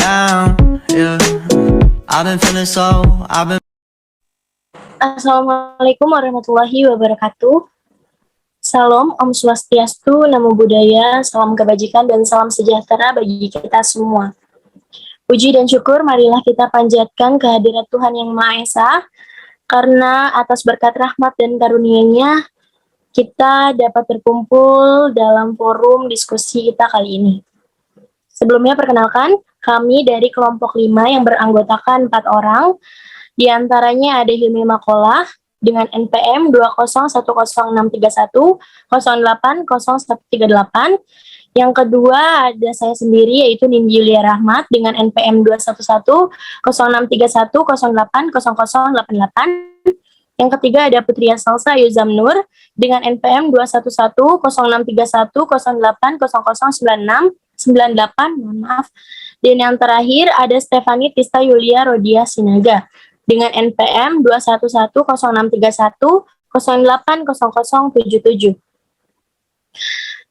down, yeah. I've been feeling so, I've been. Assalamualaikum warahmatullahi wabarakatuh. Salam, Om Swastiastu, Namo Buddhaya, salam kebajikan dan salam sejahtera bagi kita semua. Puji dan syukur marilah kita panjatkan kehadirat Tuhan Yang Maha Esa, karena atas berkat rahmat dan karunia-Nya, kita dapat berkumpul dalam forum diskusi kita kali ini. Sebelumnya perkenalkan, kami dari kelompok 5 yang beranggotakan 4 orang, di antaranya ada Hilmi Makolah dengan NPM 2010631 080138. Yang kedua ada saya sendiri yaitu Nindi Yulia Rahmat dengan NPM 2110631 080088. Yang ketiga ada Putria Salsa Yuzam Nur dengan NPM 2110631 08009698. Dan yang terakhir ada Stefani Tista Yulia Rodia Sinaga dengan NPM 2110631 080077.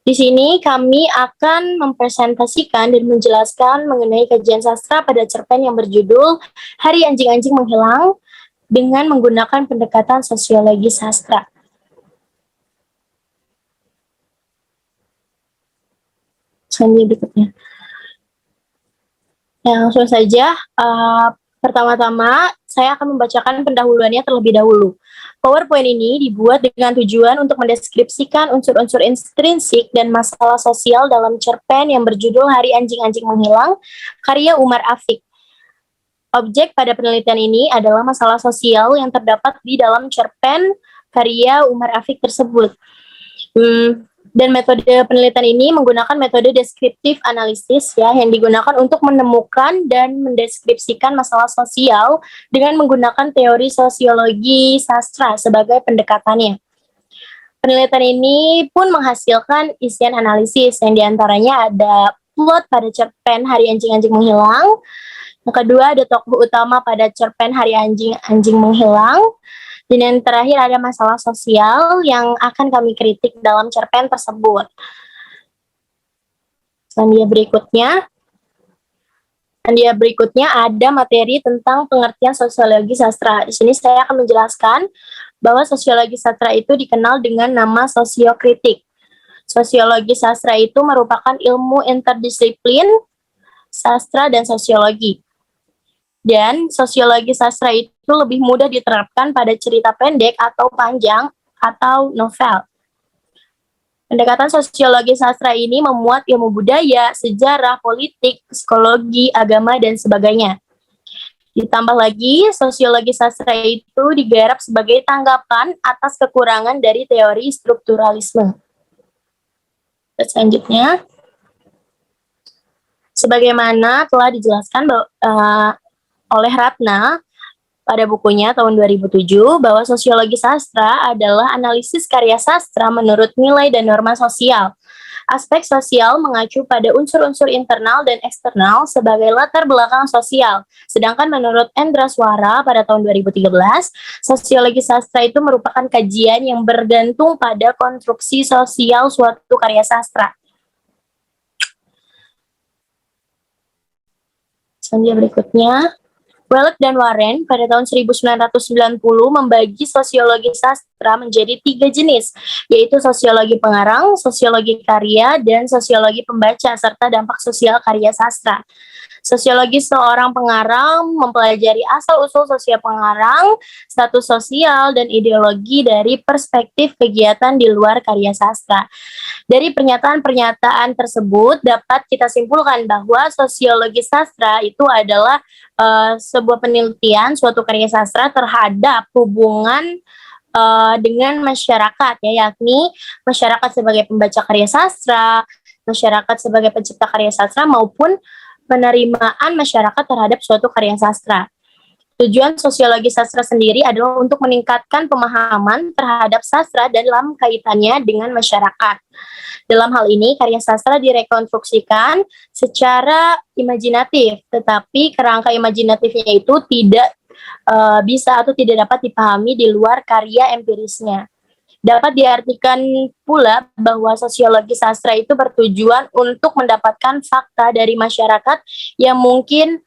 Di sini kami akan mempresentasikan dan menjelaskan mengenai kajian sastra pada cerpen yang berjudul Hari Anjing-Anjing Menghilang dengan menggunakan pendekatan sosiologi sastra. Selanjutnya berikutnya. Langsung saja, pertama-tama, saya akan membacakan pendahuluannya terlebih dahulu. PowerPoint ini dibuat dengan tujuan untuk mendeskripsikan unsur-unsur intrinsik dan masalah sosial dalam cerpen yang berjudul Hari Anjing-Anjing Menghilang, karya Umar Afiq. Objek pada penelitian ini adalah masalah sosial yang terdapat di dalam cerpen karya Umar Afiq tersebut. Dan metode penelitian ini menggunakan metode deskriptif analisis yang digunakan untuk menemukan dan mendeskripsikan masalah sosial dengan menggunakan teori sosiologi sastra sebagai pendekatannya. Penelitian ini pun menghasilkan isian analisis yang diantaranya ada plot pada cerpen Hari Anjing-Anjing Menghilang. Yang kedua ada tokoh utama pada cerpen Hari Anjing-Anjing Menghilang. Dan yang terakhir ada masalah sosial yang akan kami kritik dalam cerpen tersebut. Selanjutnya berikutnya ada materi tentang pengertian sosiologi sastra. Di sini saya akan menjelaskan bahwa sosiologi sastra itu dikenal dengan nama sosiokritik. Sosiologi sastra itu merupakan ilmu interdisiplin sastra dan sosiologi. Dan sosiologi sastra itu lebih mudah diterapkan pada cerita pendek atau panjang atau novel. Pendekatan sosiologi sastra ini memuat ilmu budaya, sejarah, politik, psikologi, agama, dan sebagainya. Ditambah lagi, sosiologi sastra itu digarap sebagai tanggapan atas kekurangan dari teori strukturalisme. Selanjutnya, sebagaimana telah dijelaskan oleh Ratna pada bukunya tahun 2007 bahwa sosiologi sastra adalah analisis karya sastra menurut nilai dan norma sosial. Aspek sosial mengacu pada unsur-unsur internal dan eksternal sebagai latar belakang sosial. Sedangkan menurut Endra Swara pada tahun 2013, sosiologi sastra itu merupakan kajian yang bergantung pada konstruksi sosial suatu karya sastra. Selanjutnya berikutnya, Welek dan Warren pada tahun 1990 membagi sosiologi sastra menjadi 3 jenis, yaitu sosiologi pengarang, sosiologi karya, dan sosiologi pembaca, serta dampak sosial karya sastra. Sosiologi seorang pengarang mempelajari asal-usul sosial pengarang, status sosial, dan ideologi dari perspektif kegiatan di luar karya sastra. Dari pernyataan-pernyataan tersebut dapat kita simpulkan bahwa sosiologi sastra itu adalah sebuah penelitian suatu karya sastra terhadap hubungan dengan masyarakat, yakni masyarakat sebagai pembaca karya sastra, masyarakat sebagai pencipta karya sastra, maupun penerimaan masyarakat terhadap suatu karya sastra. Tujuan sosiologi sastra sendiri adalah untuk meningkatkan pemahaman terhadap sastra dalam kaitannya dengan masyarakat. Dalam hal ini, karya sastra direkonstruksikan secara imajinatif, tetapi kerangka imajinatifnya itu tidak bisa atau tidak dapat dipahami di luar karya empirisnya. Dapat diartikan pula bahwa sosiologi sastra itu bertujuan untuk mendapatkan fakta dari masyarakat yang mungkin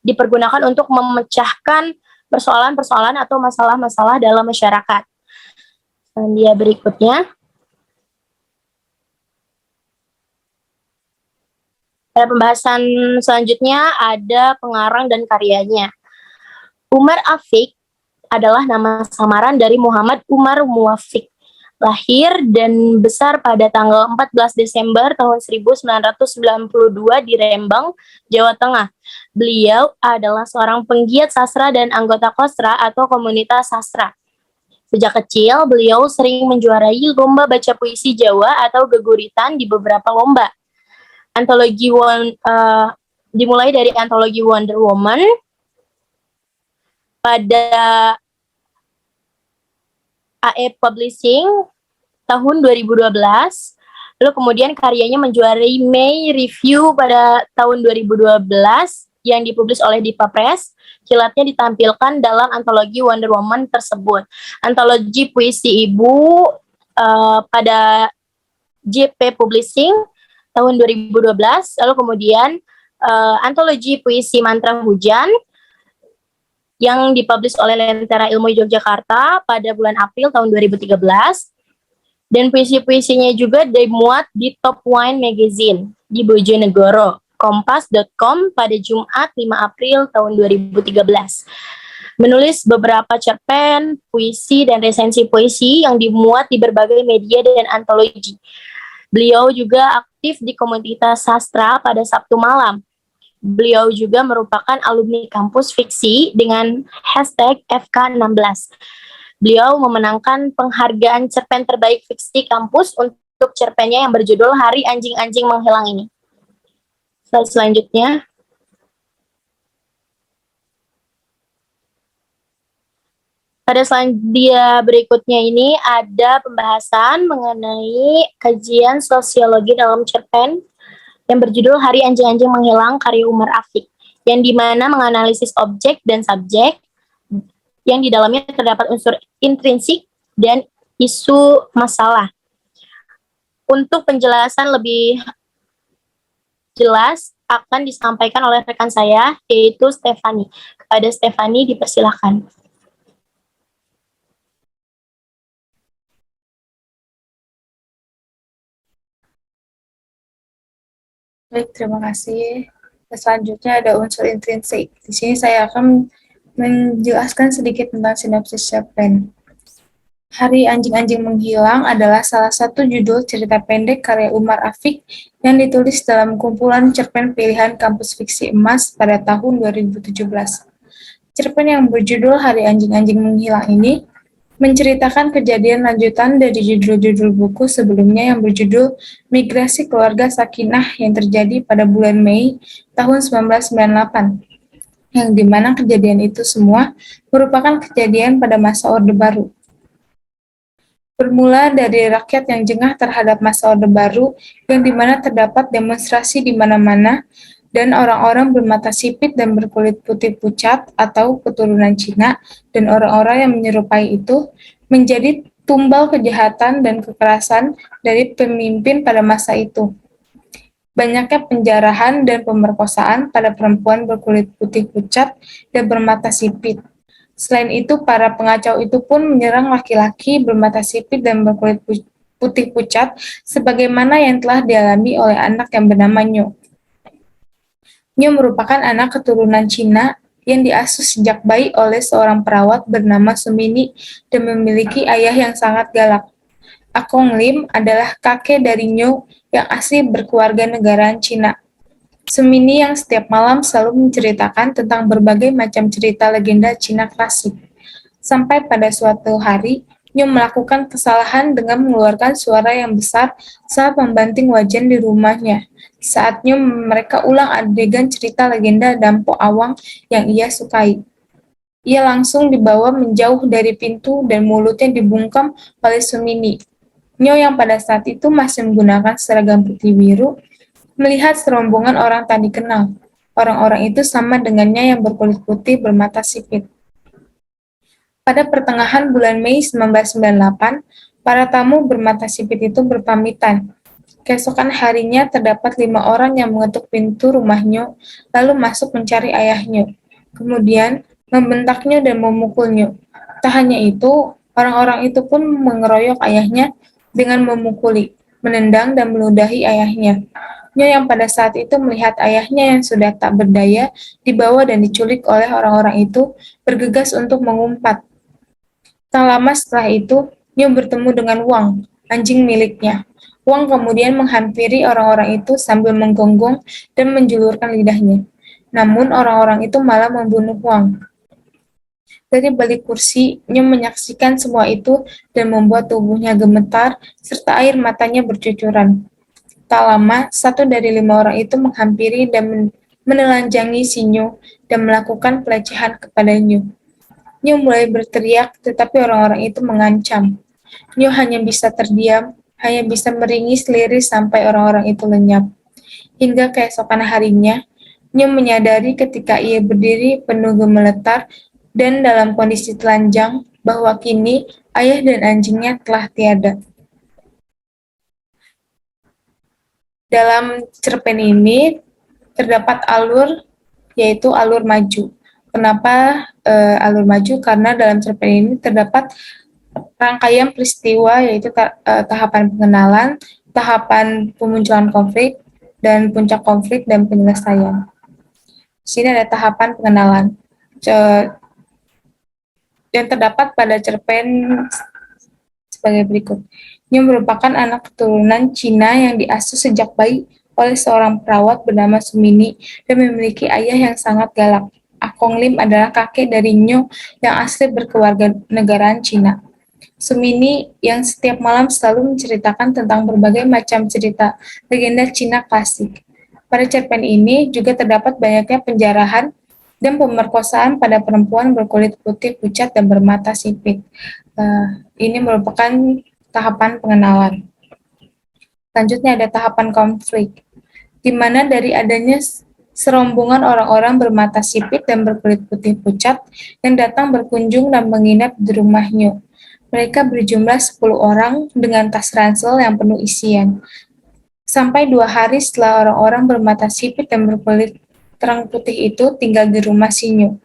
dipergunakan untuk memecahkan persoalan-persoalan atau masalah-masalah dalam masyarakat. Dia berikutnya. Pada pembahasan selanjutnya ada pengarang dan karyanya. Umar Afiq adalah nama samaran dari Muhammad Umar Muwafiq. Lahir dan besar pada tanggal 14 Desember tahun 1992 di Rembang, Jawa Tengah. Beliau adalah seorang penggiat sastra dan anggota Kostra atau komunitas sastra. Sejak kecil, beliau sering menjuarai lomba baca puisi Jawa atau geguritan di beberapa lomba. Dimulai dari antologi Wonder Woman pada AE Publishing tahun 2012, lalu kemudian karyanya menjuarai May Review pada tahun 2012 yang dipublis oleh Dipa Press. Kilatnya ditampilkan dalam antologi Wonder Woman tersebut. Antologi puisi Ibu pada JP Publishing tahun 2012, lalu kemudian antologi puisi Mantra Hujan yang dipublish oleh Lentera Ilmu Yogyakarta pada bulan April tahun 2013, dan puisi-puisinya juga dimuat di Top Wine Magazine di Bojonegoro, kompas.com pada Jumat 5 April tahun 2013. Menulis beberapa cerpen, puisi, dan resensi puisi yang dimuat di berbagai media dan antologi. Beliau juga aktif di komunitas sastra pada Sabtu malam. Beliau juga merupakan alumni kampus fiksi dengan hashtag FK16. Beliau memenangkan penghargaan cerpen terbaik fiksi kampus untuk cerpennya yang berjudul Hari Anjing-Anjing Menghilang ini. Selanjutnya. Pada selandia berikutnya ini ada pembahasan mengenai kajian sosiologi dalam cerpen yang berjudul Hari Anjing-Anjing Menghilang karya Umar Afiq, yang dimana menganalisis objek dan subjek yang di dalamnya terdapat unsur intrinsik dan isu masalah. Untuk penjelasan lebih jelas akan disampaikan oleh rekan saya, yaitu Stefani. Kepada Stefani dipersilahkan. Baik, terima kasih. Selanjutnya ada unsur intrinsik. Di sini saya akan menjelaskan sedikit tentang sinopsis cerpen. Hari Anjing-Anjing Menghilang adalah salah satu judul cerita pendek karya Umar Afiq yang ditulis dalam kumpulan cerpen pilihan kampus fiksi emas pada tahun 2017. Cerpen yang berjudul Hari Anjing-Anjing Menghilang ini menceritakan kejadian lanjutan dari judul-judul buku sebelumnya yang berjudul Migrasi Keluarga Sakinah yang terjadi pada bulan Mei tahun 1998, yang dimana kejadian itu semua merupakan kejadian pada masa Orde Baru. Bermula dari rakyat yang jengah terhadap masa Orde Baru, yang dimana terdapat demonstrasi di mana-mana, dan orang-orang bermata sipit dan berkulit putih pucat atau keturunan Cina, dan orang-orang yang menyerupai itu, menjadi tumbal kejahatan dan kekerasan dari pemimpin pada masa itu. Banyaknya penjarahan dan pemerkosaan pada perempuan berkulit putih pucat dan bermata sipit. Selain itu, para pengacau itu pun menyerang laki-laki bermata sipit dan berkulit putih pucat, sebagaimana yang telah dialami oleh anak yang bernama Nyo. Nyo merupakan anak keturunan Cina yang diasuh sejak bayi oleh seorang perawat bernama Sumini dan memiliki ayah yang sangat galak. Akong Lim adalah kakek dari Nyo yang asli berkeluarga negaraan Cina. Sumini yang setiap malam selalu menceritakan tentang berbagai macam cerita legenda Cina klasik. Sampai pada suatu hari, Nyo melakukan kesalahan dengan mengeluarkan suara yang besar saat membanting wajan di rumahnya. Saatnya mereka ulang adegan cerita legenda Dampo Awang yang ia sukai. Ia langsung dibawa menjauh dari pintu dan mulutnya dibungkam oleh Sumini. Nyo yang pada saat itu masih menggunakan seragam putih biru, melihat serombongan orang tak dikenal. Orang-orang itu sama dengannya yang berkulit putih bermata sipit. Pada pertengahan bulan Mei 1998, para tamu bermata sipit itu berpamitan. Keesokan harinya terdapat 5 orang yang mengetuk pintu rumahnya, lalu masuk mencari ayahnya. Kemudian membentaknya dan memukulnya. Tak hanya itu, orang-orang itu pun mengeroyok ayahnya dengan memukuli, menendang dan meludahi ayahnya. Nyo yang pada saat itu melihat ayahnya yang sudah tak berdaya dibawa dan diculik oleh orang-orang itu bergegas untuk mengumpat. Tak lama setelah itu, Nyo bertemu dengan Wang, anjing miliknya. Wang kemudian menghampiri orang-orang itu sambil menggonggong dan menjulurkan lidahnya. Namun orang-orang itu malah membunuh Wang. Dari balik kursi, Nyo menyaksikan semua itu dan membuat tubuhnya gemetar serta air matanya bercucuran. Tak lama, 1 dari 5 orang itu menghampiri dan menelanjangi si Nyo dan melakukan pelecehan kepada Nyo. Nyo mulai berteriak, tetapi orang-orang itu mengancam. Nyo hanya bisa terdiam, hanya bisa meringis liris sampai orang-orang itu lenyap. Hingga keesokan harinya, Nyo menyadari ketika ia berdiri penuh gemeletar dan dalam kondisi telanjang bahwa kini ayah dan anjingnya telah tiada. Dalam cerpen ini terdapat alur, yaitu alur maju. Kenapa alur maju? Karena dalam cerpen ini terdapat rangkaian peristiwa, yaitu tahapan pengenalan, tahapan pemunculan konflik, dan puncak konflik dan penyelesaian. Di sini ada tahapan pengenalan. Dan terdapat pada cerpen sebagai berikut. Nyo merupakan anak keturunan Cina yang diasuh sejak bayi oleh seorang perawat bernama Sumini dan memiliki ayah yang sangat galak. Akong Lim adalah kakek dari Nyo yang asli berkeluarga negaraan Cina. Sumini yang setiap malam selalu menceritakan tentang berbagai macam cerita legenda Cina klasik. Pada cerpen ini juga terdapat banyaknya penjarahan dan pemerkosaan pada perempuan berkulit putih pucat dan bermata sipit. Ini merupakan tahapan pengenalan. Selanjutnya ada tahapan konflik, di mana dari adanya serombongan orang-orang bermata sipit dan berkulit putih pucat yang datang berkunjung dan menginap di rumahnya. Mereka berjumlah 10 orang dengan tas ransel yang penuh isian. Sampai 2 hari setelah orang-orang bermata sipit dan berkulit terang putih itu tinggal di rumah Sinyo.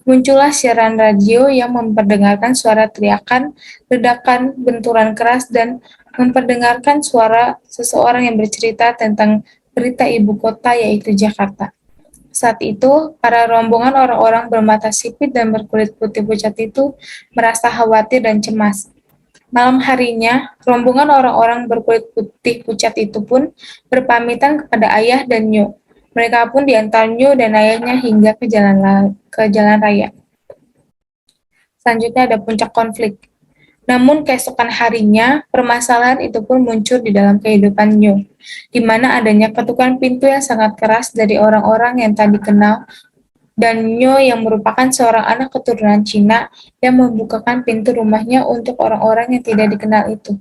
Muncullah siaran radio yang memperdengarkan suara teriakan, ledakan, benturan keras, dan memperdengarkan suara seseorang yang bercerita tentang berita ibu kota yaitu Jakarta. Saat itu, para rombongan orang-orang bermata sipit dan berkulit putih pucat itu merasa khawatir dan cemas. Malam harinya, rombongan orang-orang berkulit putih pucat itu pun berpamitan kepada ayah dan Nyo. Mereka pun diantar Nyo dan ayahnya hingga ke jalan raya. Selanjutnya ada puncak konflik. Namun keesokan harinya, permasalahan itu pun muncul di dalam kehidupan Nyo, di mana adanya ketukan pintu yang sangat keras dari orang-orang yang tak dikenal, dan Nyo yang merupakan seorang anak keturunan Cina yang membukakan pintu rumahnya untuk orang-orang yang tidak dikenal itu.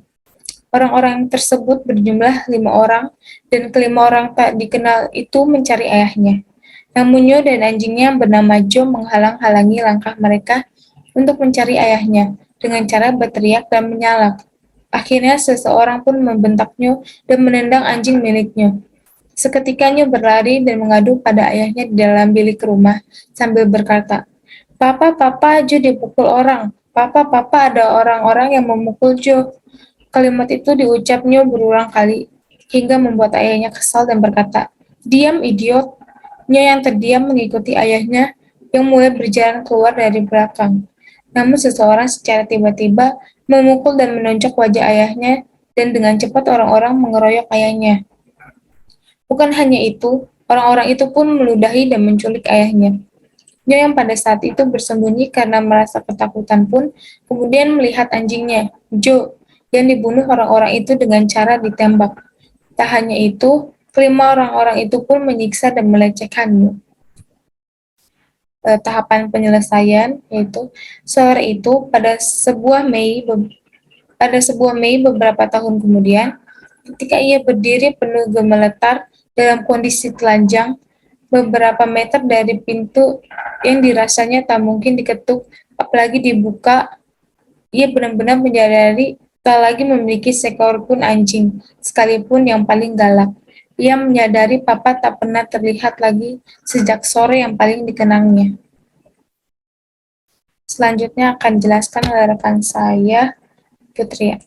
Orang-orang tersebut berjumlah 5 orang, dan kelima orang tak dikenal itu mencari ayahnya. Namun Nyo dan anjingnya bernama Jo menghalang-halangi langkah mereka untuk mencari ayahnya dengan cara berteriak dan menyalak. Akhirnya seseorang pun membentak Nyo dan menendang anjing miliknya. Seketika Nyo berlari dan mengadu pada ayahnya di dalam bilik rumah sambil berkata, "Papa, papa, Jo dipukul orang. Papa, papa, ada orang-orang yang memukul Jo." Kalimat itu diucapnya berulang kali, hingga membuat ayahnya kesal dan berkata, "Diam, idiot." Nyo yang terdiam mengikuti ayahnya yang mulai berjalan keluar dari belakang. Namun seseorang secara tiba-tiba memukul dan menonjok wajah ayahnya, dan dengan cepat orang-orang mengeroyok ayahnya. Bukan hanya itu, orang-orang itu pun meludahi dan menculik ayahnya. Nyo yang pada saat itu bersembunyi karena merasa ketakutan pun kemudian melihat anjingnya, Jo, yang dibunuh orang-orang itu dengan cara ditembak. Tak hanya itu, kelima orang-orang itu pun menyiksa dan melecehkannya. Tahapan penyelesaian yaitu sore itu pada sebuah Mei beberapa tahun kemudian, ketika ia berdiri penuh gemeletar dalam kondisi telanjang beberapa meter dari pintu yang dirasanya tak mungkin diketuk, apalagi dibuka. Ia benar-benar menyadari tak lagi memiliki seekor pun anjing, sekalipun yang paling galak. Ia menyadari papa tak pernah terlihat lagi sejak sore yang paling dikenangnya. Selanjutnya akan dijelaskan oleh rekan saya, Putri.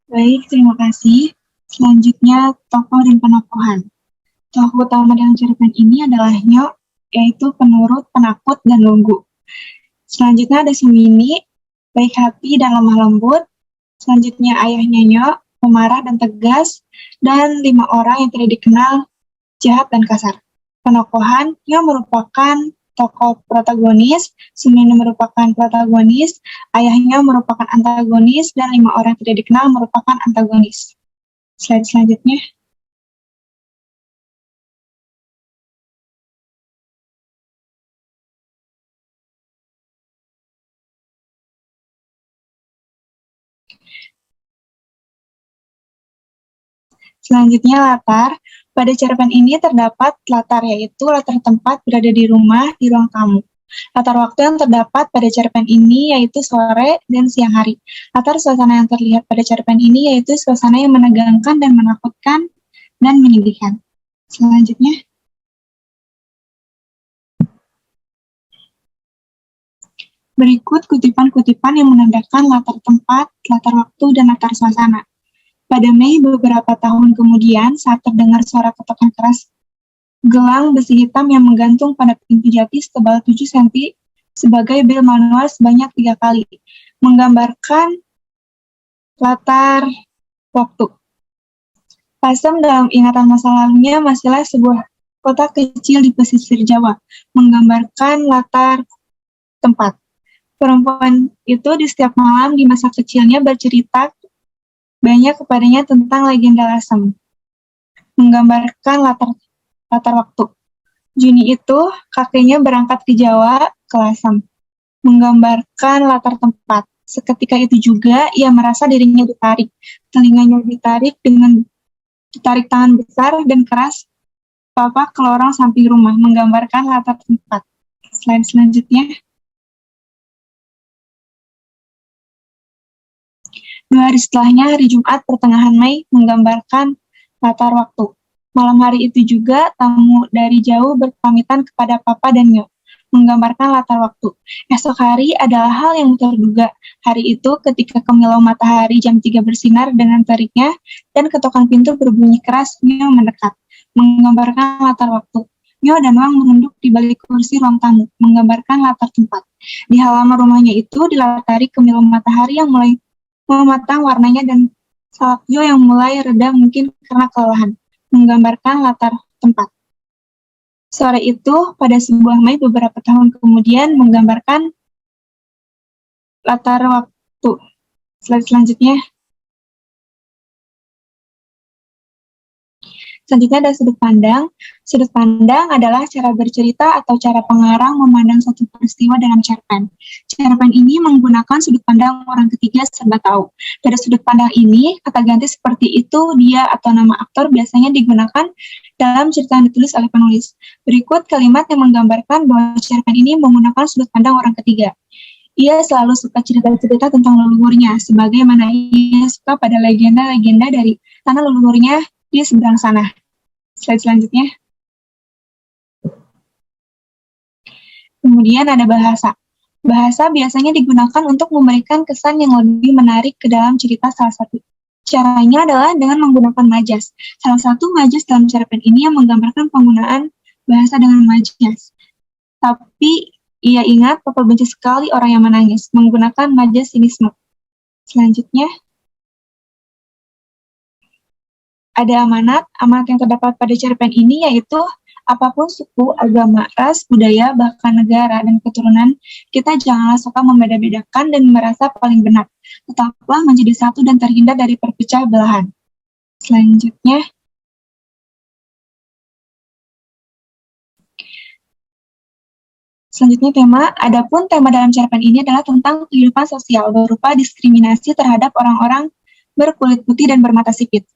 Baik, terima kasih. Selanjutnya, tokoh dan penokohan. Tokoh utama dalam cerpen ini adalah Nyo, yaitu penurut, penakut, dan lugu. Selanjutnya ada Sumini, baik hati dan lemah lembut. Selanjutnya ayahnya Nyo, pemarah dan tegas. Dan 5 orang yang tidak dikenal, jahat dan kasar. Penokohan, Nyo merupakan tokoh protagonis, Sumini merupakan protagonis, ayahnya merupakan antagonis, dan 5 orang tidak dikenal merupakan antagonis. Slide selanjutnya. Selanjutnya latar. Pada cerpen ini terdapat latar, yaitu latar tempat berada di rumah, di ruang tamu. Latar waktu yang terdapat pada cerpen ini yaitu sore dan siang hari. Latar suasana yang terlihat pada cerpen ini yaitu suasana yang menegangkan dan menakutkan dan menyedihkan. Selanjutnya. Berikut kutipan-kutipan yang menandakan latar tempat, latar waktu, dan latar suasana. Pada Mei beberapa tahun kemudian, saat terdengar suara ketukan keras gelang besi hitam yang menggantung pada pintu jati setebal 7 cm sebagai bel manual sebanyak 3 kali, menggambarkan latar waktu. Pasem dalam ingatan masa lalunya masihlah sebuah kota kecil di pesisir Jawa, menggambarkan latar tempat. Perempuan itu di setiap malam di masa kecilnya bercerita banyak kepadanya tentang legenda Lasem, menggambarkan latar waktu. Juni itu kakeknya berangkat ke Jawa, ke Lasem, menggambarkan latar tempat. Seketika itu juga ia merasa dirinya ditarik, telinganya ditarik tangan besar dan keras papa ke lorong samping rumah, menggambarkan latar tempat. Slide selanjutnya. 2 hari setelahnya, hari Jumat pertengahan Mei, menggambarkan latar waktu. Malam hari itu juga, tamu dari jauh berpamitan kepada Papa dan Nyo, menggambarkan latar waktu. Esok hari adalah hal yang terduga. Hari itu, ketika kemilau matahari jam 3 bersinar dengan teriknya, dan ketukan pintu berbunyi keras, Nyo mendekat, menggambarkan latar waktu. Nyo dan Wang merunduk di balik kursi ruang tamu, menggambarkan latar tempat. Di halaman rumahnya itu dilatari kemilau matahari yang mulai mematang warnanya dan salju yang mulai reda mungkin karena kelelahan, menggambarkan latar tempat. Sore itu, pada sebuah Mei beberapa tahun kemudian, menggambarkan latar waktu. Slide selanjutnya. Selanjutnya ada sudut pandang. Sudut pandang adalah cara bercerita atau cara pengarang memandang suatu peristiwa dalam cerpen. Cerpen ini menggunakan sudut pandang orang ketiga serba tahu. Pada sudut pandang ini, kata ganti seperti itu, dia atau nama aktor biasanya digunakan dalam cerita yang ditulis oleh penulis. Berikut kalimat yang menggambarkan bahwa cerpen ini menggunakan sudut pandang orang ketiga. Ia selalu suka cerita-cerita tentang leluhurnya, sebagaimana ia suka pada legenda-legenda dari tanah leluhurnya di seberang sana. Slide selanjutnya. Kemudian ada bahasa. Bahasa biasanya digunakan untuk memberikan kesan yang lebih menarik ke dalam cerita salah satu. Caranya adalah dengan menggunakan majas. Salah satu majas dalam cerpen ini yang menggambarkan penggunaan bahasa dengan majas. Tapi ia ingat Papa benci sekali orang yang menangis, menggunakan majas sinisme. Selanjutnya. Ada amanat yang terdapat pada cerpen ini yaitu apapun suku, agama, ras, budaya, bahkan negara dan keturunan, kita janganlah suka membeda-bedakan dan merasa paling benar. Tetaplah menjadi satu dan terhindar dari perpecah belahan. Selanjutnya. Selanjutnya adapun tema dalam cerpen ini adalah tentang kehidupan sosial berupa diskriminasi terhadap orang-orang berkulit putih dan bermata sipit.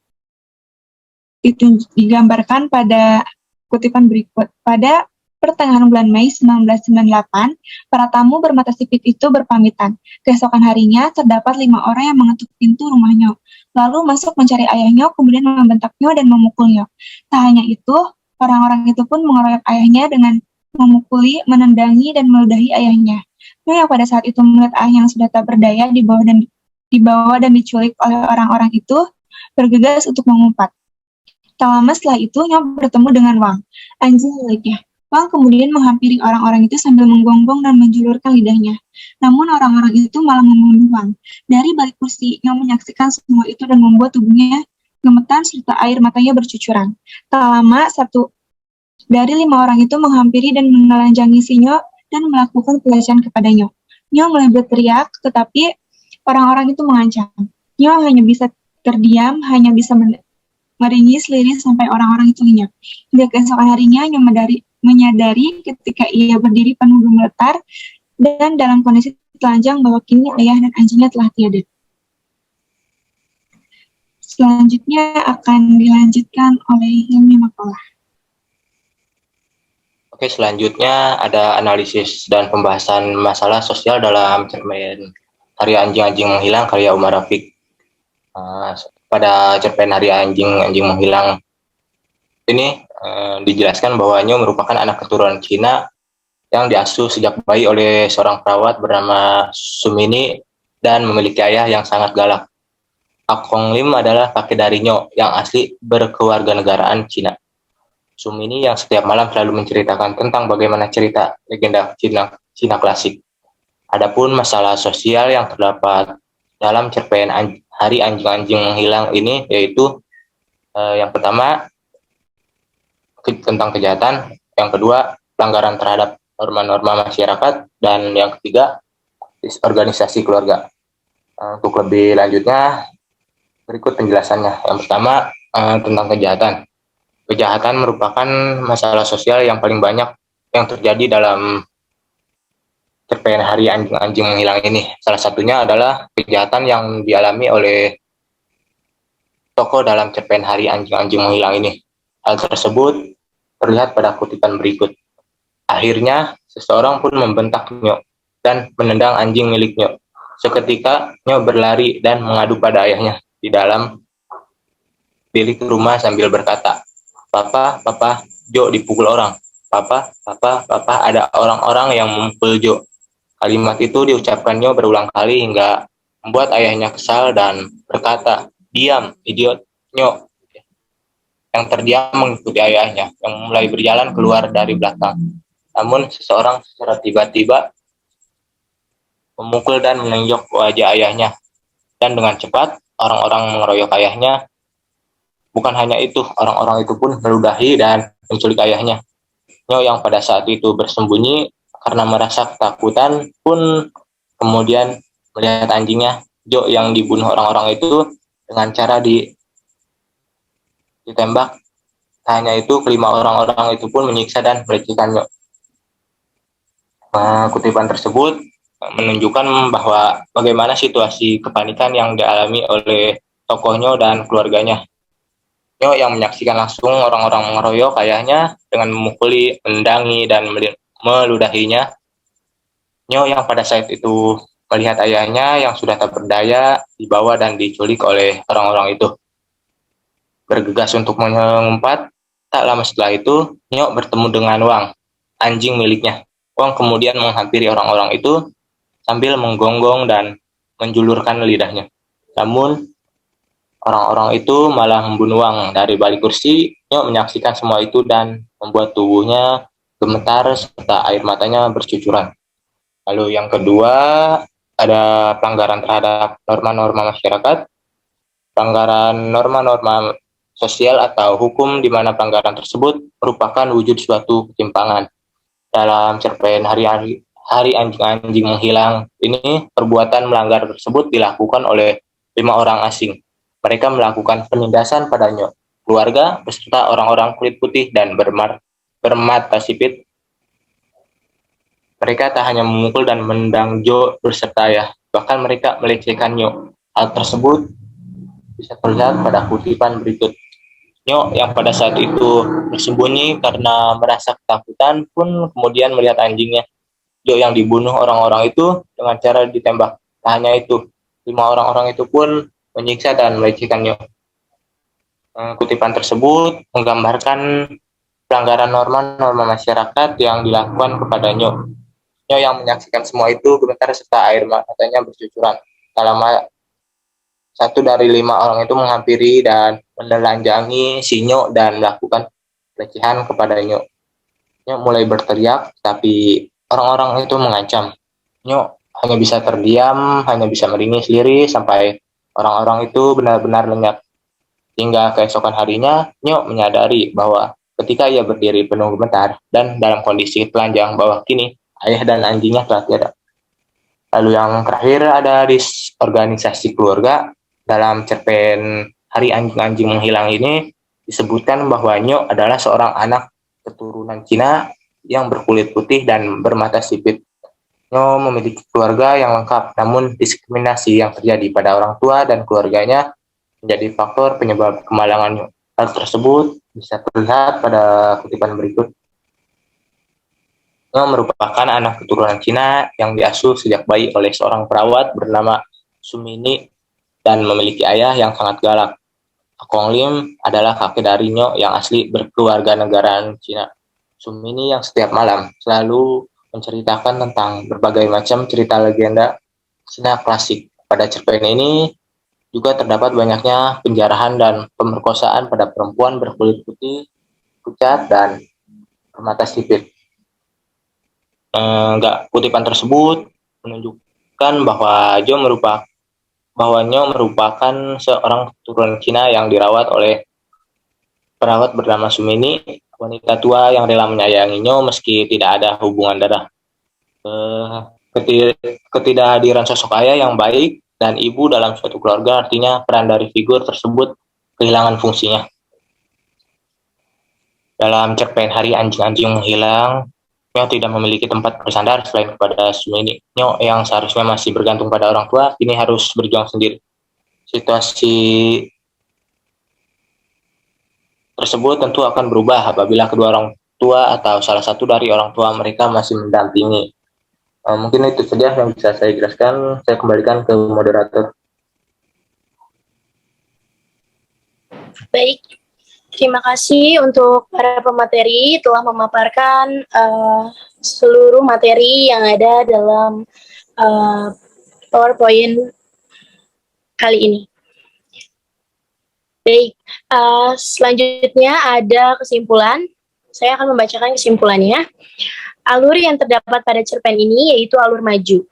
Itu digambarkan pada kutipan berikut. Pada pertengahan bulan Mei 1998, para tamu bermata sipit itu berpamitan. Keesokan harinya, terdapat 5 orang yang mengetuk pintu rumahnya, lalu masuk mencari ayahnya, kemudian membentaknya dan memukulnya. Tak hanya itu, orang-orang itu pun mengeroyok ayahnya dengan memukuli, menendangi, dan meludahi ayahnya. Nyo yang pada saat itu melihat ayah yang sudah tak berdaya dibawa dan diculik oleh orang-orang itu, bergegas untuk mengumpat. Tak lama setelah itu, Nyo bertemu dengan Wang, anjing miliknya. Wang kemudian menghampiri orang-orang itu sambil menggonggong dan menjulurkan lidahnya. Namun orang-orang itu malah membunuh Wang. Dari balik kursi, Nyo menyaksikan semua itu dan membuat tubuhnya gemetar serta air matanya bercucuran. Tak lama, satu dari 5 orang itu menghampiri dan menelanjangi si Nyo dan melakukan pelecehan kepadanya. Nyo mulai berteriak, tetapi orang-orang itu mengancam. Nyo hanya bisa terdiam, hanya bisa meringis liris sampai orang-orang itu lenyap. Hingga keesokan harinya, Nyo menyadari ketika ia berdiri penuh gemetar dan dalam kondisi telanjang bahwa kini ayah dan anjingnya telah tiada. Selanjutnya akan dilanjutkan oleh Hilmi Makolah. Oke, selanjutnya ada analisis dan pembahasan masalah sosial dalam cerpen Hari Anjing-Anjing Menghilang karya Umar Rafiq. Pada cerpen Hari Anjing-Anjing Menghilang ini dijelaskan bahwa Nyo merupakan anak keturunan Cina yang diasuh sejak bayi oleh seorang perawat bernama Sumini dan memiliki ayah yang sangat galak. Akong Lim adalah kakek dari Nyo yang asli berkewarganegaraan Cina. Sumini yang setiap malam selalu menceritakan tentang bagaimana cerita legenda Cina klasik. Adapun masalah sosial yang terdapat dalam cerpen Hari Anjing-Anjing Menghilang ini yaitu yang pertama tentang kejahatan, yang kedua pelanggaran terhadap norma-norma masyarakat, dan yang ketiga organisasi keluarga. Untuk lebih lanjutnya berikut penjelasannya. Yang pertama tentang kejahatan. Kejahatan merupakan masalah sosial yang paling banyak yang terjadi dalam cerpen Hari Anjing-Anjing Menghilang ini. Salah satunya adalah kejahatan yang dialami oleh tokoh dalam cerpen Hari Anjing-Anjing Menghilang ini. Hal tersebut terlihat pada kutipan berikut. Akhirnya, seseorang pun membentak Nyo dan menendang anjing milik Nyo. Seketika, Nyo berlari dan mengadu pada ayahnya di dalam bilik rumah sambil berkata, "Papa, Papa, Jo dipukul orang. Papa, Papa, Papa, ada orang-orang yang memukul Jo." Kalimat itu diucapkan Nyo berulang kali hingga membuat ayahnya kesal dan berkata, "Diam, idiot, Nyo." Yang terdiam mengikuti ayahnya, yang mulai berjalan keluar dari belakang. Namun seseorang secara tiba-tiba memukul dan menengok wajah ayahnya. Dan dengan cepat, orang-orang mengeroyok ayahnya. Bukan hanya itu, orang-orang itu pun meludahi dan menculik ayahnya. Nyo yang pada saat itu bersembunyi karena merasa ketakutan pun kemudian melihat anjingnya, Jo, yang dibunuh orang-orang itu dengan cara ditembak. Hanya itu, kelima orang-orang itu pun menyiksa dan melecehkannya. Kutipan tersebut menunjukkan bahwa bagaimana situasi kepanikan yang dialami oleh tokohnya dan keluarganya. Nyo yang menyaksikan langsung orang-orang mengeroyok ayahnya dengan memukuli, menendangi, dan meludahinya. Nyo yang pada saat itu melihat ayahnya yang sudah tak berdaya dibawa dan diculik oleh orang-orang itu. Bergegas untuk mengumpat, tak lama setelah itu, Nyo bertemu dengan Wang, anjing miliknya. Wang kemudian menghampiri orang-orang itu sambil menggonggong dan menjulurkan lidahnya. Namun, orang-orang itu malah membunuh Wang. Dari balik kursi, Nyo menyaksikan semua itu dan membuat tubuhnya gemetar serta air matanya bercucuran. Lalu yang kedua, ada pelanggaran terhadap norma-norma masyarakat. Pelanggaran norma-norma sosial atau hukum di mana pelanggaran tersebut merupakan wujud suatu ketimpangan. Dalam cerpen Hari Anjing-Anjing Menghilang ini, perbuatan melanggar tersebut dilakukan oleh 5 orang asing. Mereka melakukan penindasan pada Nyo, keluarga, beserta orang-orang kulit putih dan bermata sipit. Mereka tak hanya memukul dan menendang Jo beserta ayah, bahkan mereka melecehkan Nyo. Hal tersebut bisa terlihat pada kutipan berikut. Nyo yang pada saat itu bersembunyi karena merasa ketakutan pun kemudian melihat anjingnya. Jo yang dibunuh orang-orang itu dengan cara ditembak. Tak hanya itu, 5 orang-orang itu pun menyiksa dan melecehkan Nyo. Kutipan tersebut menggambarkan pelanggaran norma-norma masyarakat yang dilakukan kepada Nyo. Nyo yang menyaksikan semua itu gemetar serta air matanya bercucuran. Tak lama 1 dari 5 orang itu menghampiri dan menelanjangi si Nyo dan melakukan pelecehan kepada Nyo. Nyo mulai berteriak, tapi orang-orang itu mengancam. Nyo hanya bisa terdiam, hanya bisa meringis lirih sampai orang-orang itu benar-benar lenyap. Hingga keesokan harinya, Nyo menyadari bahwa ketika ia berdiri penuh gemetar dan dalam kondisi telanjang bahwa kini ayah dan anjingnya telah tiada. Lalu yang terakhir ada di organisasi keluarga. Dalam cerpen Hari Anjing-Anjing Menghilang ini disebutkan bahwa Nyo adalah seorang anak keturunan Cina yang berkulit putih dan bermata sipit. Nyo memiliki keluarga yang lengkap, namun diskriminasi yang terjadi pada orang tua dan keluarganya menjadi faktor penyebab kemalangan Nyo. Hal tersebut bisa terlihat pada kutipan berikut. Nyo merupakan anak keturunan Cina yang diasuh sejak bayi oleh seorang perawat bernama Sumini dan memiliki ayah yang sangat galak. Kong Lim adalah kakek dari Nyo yang asli berkeluarga negaraan Cina. Sumini yang setiap malam selalu menceritakan tentang berbagai macam cerita legenda Cina klasik. Pada cerpen ini juga terdapat banyaknya penjarahan dan pemerkosaan pada perempuan berkulit putih, pucat, dan bermata sipit. Kutipan tersebut menunjukkan bahwa Nyo merupakan seorang keturunan Cina yang dirawat oleh perawat bernama Sumini, wanita tua yang rela menyayangi Nyo meski tidak ada hubungan darah. Ketidakhadiran sosok ayah yang baik dan ibu dalam suatu keluarga artinya peran dari figur tersebut kehilangan fungsinya. Dalam cerpen Hari Anjing-Anjing Menghilang, Nyo tidak memiliki tempat bersandar selain kepada Sumini. Nyo yang seharusnya masih bergantung pada orang tua, kini harus berjuang sendiri. Situasi tersebut tentu akan berubah apabila kedua orang tua atau salah satu dari orang tua mereka masih mendampingi. Mungkin itu saja yang bisa saya jelaskan. Saya kembalikan ke moderator. Baik, terima kasih untuk para pemateri telah memaparkan seluruh materi yang ada dalam PowerPoint kali ini. Baik, selanjutnya ada kesimpulan. Saya akan membacakan kesimpulannya. Alur yang terdapat pada cerpen ini yaitu alur maju.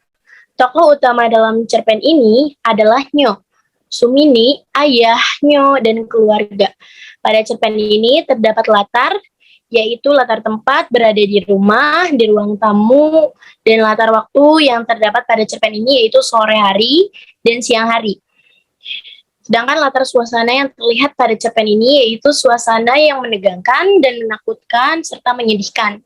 Tokoh utama dalam cerpen ini adalah Nyo, Sumini, ayah, Nyo, dan keluarga. Pada cerpen ini terdapat latar, yaitu latar tempat berada di rumah, di ruang tamu, dan latar waktu yang terdapat pada cerpen ini yaitu sore hari dan siang hari. Sedangkan latar suasana yang terlihat pada cerpen ini yaitu suasana yang menegangkan dan menakutkan serta menyedihkan.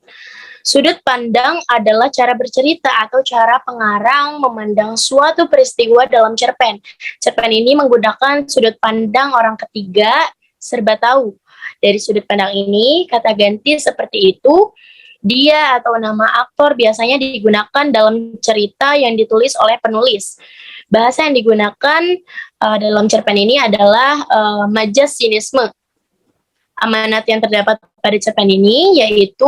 Sudut pandang adalah cara bercerita atau cara pengarang memandang suatu peristiwa dalam cerpen. Cerpen ini menggunakan sudut pandang orang ketiga serba tahu. Dari sudut pandang ini, kata ganti seperti itu, dia atau nama aktor biasanya digunakan dalam cerita yang ditulis oleh penulis. Bahasa yang digunakan dalam cerpen ini adalah majas sinisme. Amanat yang terdapat pada cerpen ini yaitu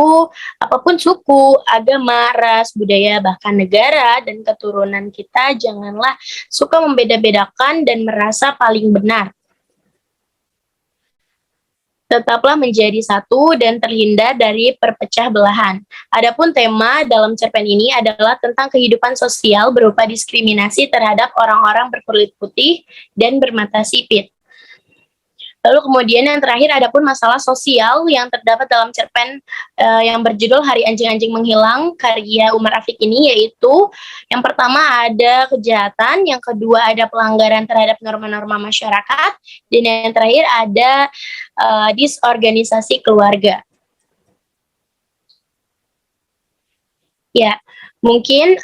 apapun suku, agama, ras, budaya, bahkan negara dan keturunan kita janganlah suka membeda-bedakan dan merasa paling benar. Tetaplah menjadi satu dan terhindar dari perpecah belahan. Adapun tema dalam cerpen ini adalah tentang kehidupan sosial berupa diskriminasi terhadap orang-orang berkulit putih dan bermata sipit. Lalu kemudian yang terakhir ada pun masalah sosial yang terdapat dalam cerpen yang berjudul Hari Anjing-Anjing Menghilang karya Umar Afiq ini, yaitu yang pertama ada kejahatan, yang kedua ada pelanggaran terhadap norma-norma masyarakat, dan yang terakhir ada disorganisasi keluarga. Ya, mungkin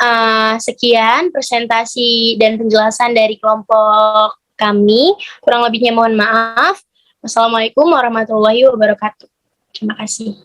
sekian presentasi dan penjelasan dari kelompok kami. Kurang lebihnya mohon maaf. Wassalamualaikum warahmatullahi wabarakatuh. Terima kasih.